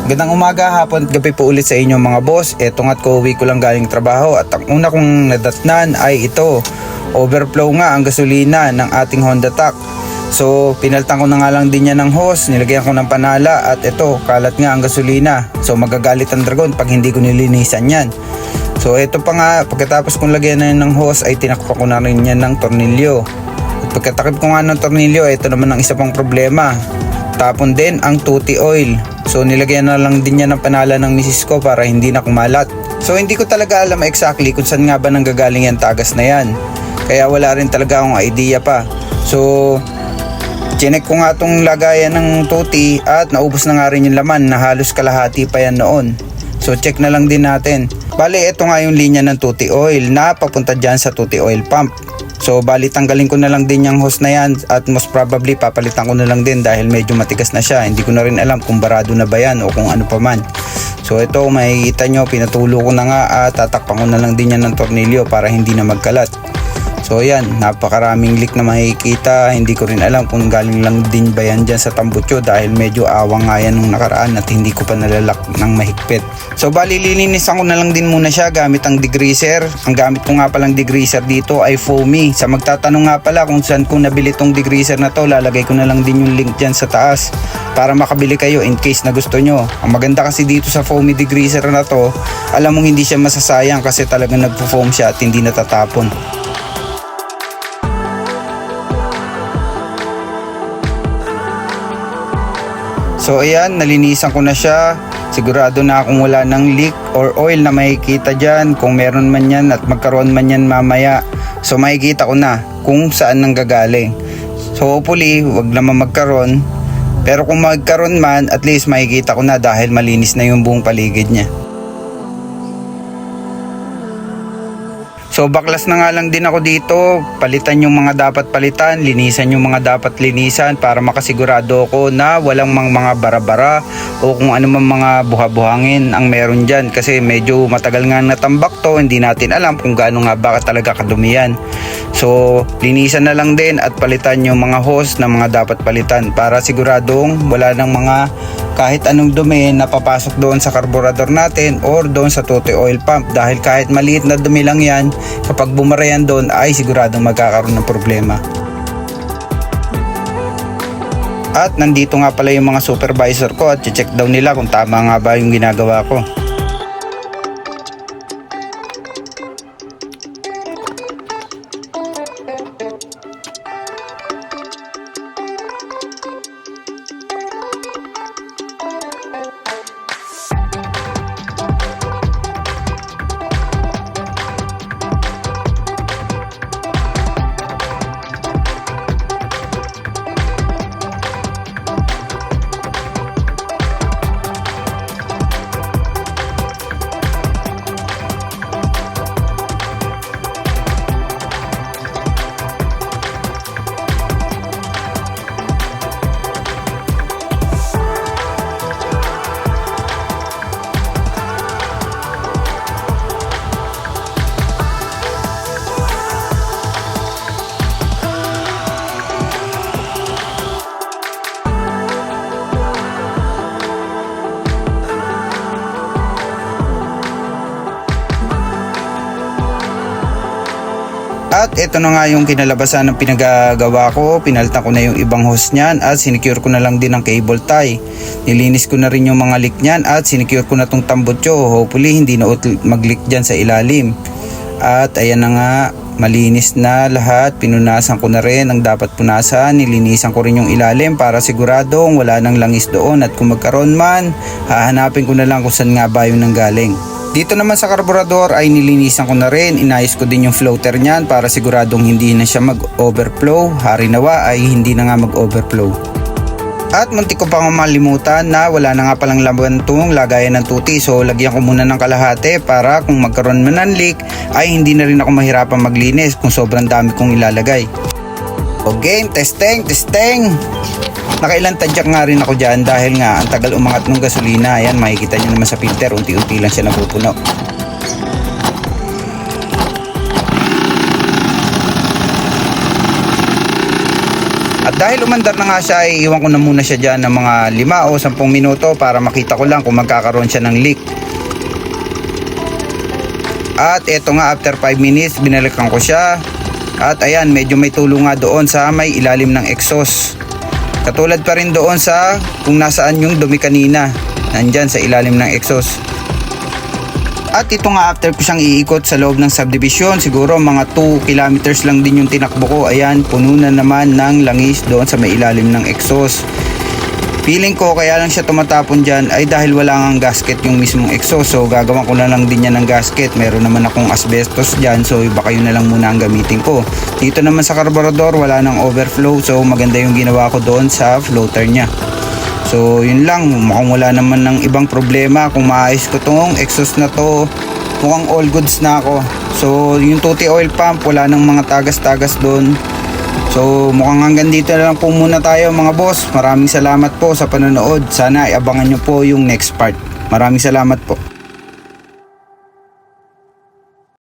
Gandang umaga, hapon at gabi po ulit sa inyo mga boss. Eto nga't uuwi ko lang galing trabaho at ang una kong nadatnan ay ito. Overflow nga ang gasolina ng ating Honda Tac. So pinaltan ko na nga lang din yan ng hose, nilagyan ko ng panala at ito, kalat nga ang gasolina. So magagalit ang dragon pag hindi ko nilinisan yan. So ito pa nga, pagkatapos kong lagyan na ng hose ay tinakpan ko na rin yan ng tornilyo. At pagkatakip ko nga ng tornilyo, ito naman ang isa pang problema. Tapon din ang tuti oil. So nilagyan na lang din yan ng panala ng misis ko para hindi na kumalat. So hindi ko talaga alam exactly kung saan nga ba nanggagaling yan tagas na yan. Kaya wala rin talaga akong idea pa. So chinek ko nga itong lagayan ng tuti at naubos na nga rin yung laman na halos kalahati pa yan noon. So check na lang din natin. Bali ito nga yung linya ng tuti oil na papunta dyan sa tuti oil pump. So bali tanggalin ko na lang din yung hose na yan at most probably papalitan ko na lang din dahil medyo matigas na siya. Hindi ko na rin alam kung barado na ba yan o kung ano pa man. So ito makikita nyo, pinatulo ko na nga at tatakpan ko na lang din yan ng tornilyo para hindi na magkalat. So yan, napakaraming leak na makikita. Hindi ko rin alam kung galing lang din ba yan dyan sa tambutso dahil medyo awang nga yan nung nakaraan at hindi ko pa nalalak ng mahigpit. So bali lilinisan ko na lang din muna siya gamit ang degreaser. Ang gamit ko nga palang degreaser dito ay foamy. Sa magtatanong nga pala kung saan ko nabili tong degreaser na to, lalagay ko na lang din yung link dyan sa taas para makabili kayo in case na gusto nyo. Ang maganda kasi dito sa foamy degreaser na to, alam mong hindi siya masasayang kasi talagang nagpo-foam siya at hindi natatapon. So ayan, nalinisan ko na siya. Sigurado na akong wala ng leak or oil na makikita dyan. Kung meron man yan at magkaroon man yan mamaya. So makikita ko na kung saan nanggagaling. So hopefully, wag naman magkaroon. Pero kung magkaroon man, at least makikita ko na dahil malinis na yung buong paligid niya. So baklas na nga lang din ako dito, palitan yung mga dapat palitan, linisan yung mga dapat linisan para makasigurado ko na walang mga bara-bara o kung ano man mga buha-buhangin ang meron dyan kasi medyo matagal nga natambak to, hindi natin alam kung gaano nga ba talaga kadumi yan. So linisan na lang din at palitan yung mga hose na mga dapat palitan para siguradong wala ng mga kahit anong dumi na papasok doon sa karburador natin or doon sa tuti oil pump dahil kahit maliit na dumi lang yan, kapag bumara yan doon ay siguradong magkakaroon ng problema. At nandito nga pala yung mga supervisor ko at check daw nila kung tama nga ba yung ginagawa ko. At ito na nga yung kinalabasan ng pinagagawa ko. Pinalitan ko na yung ibang hose niyan at sinicure ko na lang din ang cable tie. Nilinis ko na rin yung mga leak niyan at sinicure ko na tong tambutso. Hopefully hindi na mag-leak dyan sa ilalim. At ayan na nga, malinis na lahat. Pinunasan ko na rin ang dapat punasan. Nilinisan ko rin yung ilalim para siguradong wala nang langis doon. At kung magkaroon man, hahanapin ko na lang kung saan nga ba yung nanggaling. Dito naman sa karburador ay nilinisan ko na rin, inayos ko din yung floater niyan para siguradong hindi na siya mag-overflow. Hari nawa ay hindi na nga mag-overflow. At muntik ko pa malimutan na wala na nga palang laban itong lagayan ng tuti. So lagyan ko muna ng kalahati para kung magkaroon man ng leak ay hindi na rin ako mahirapan maglinis kung sobrang dami kong ilalagay. Okay, testing. Nakailang tadyak nga rin ako dyan dahil nga ang tagal umangat ng gasolina. Ayan, makikita nyo naman sa filter, unti-unti lang siya napupuno. At Dahil umandar na nga siya, ay iwan ko na muna siya dyan ng mga 5 o 10 minuto para makita ko lang kung magkakaroon siya ng leak. At eto nga, after 5 minutes binalikan ko siya. At ayan, medyo may tulo nga doon sa may ilalim ng exhaust. Katulad pa rin doon sa kung nasaan yung dumi kanina, nandyan sa ilalim ng exhaust. At ito nga, after ko siyang iikot sa loob ng subdivision, siguro mga 2 kilometers lang din yung tinakbo ko. Ayan, puno na naman ng langis doon sa may ilalim ng exhaust. Feeling ko kaya lang siya tumatapon dyan ay dahil wala ngang gasket yung mismong exhaust. So gagawan ko na lang din yan ng gasket. Meron naman akong asbestos dyan, so baka yun na lang muna ang gamitin ko. Dito naman sa carburetor wala nang overflow, so maganda yung ginawa ko doon sa floater nya. So yun lang, mukhang wala naman ng ibang problema. Kung maayos ko tong exhaust na to, mukhang all goods na ako. So yung tuti oil pump, wala nang mga tagas-tagas doon. So mukhang hanggang dito na lang po muna tayo mga boss. Maraming salamat po sa panonood. Sana iabangan nyo po yung next part. Maraming salamat po.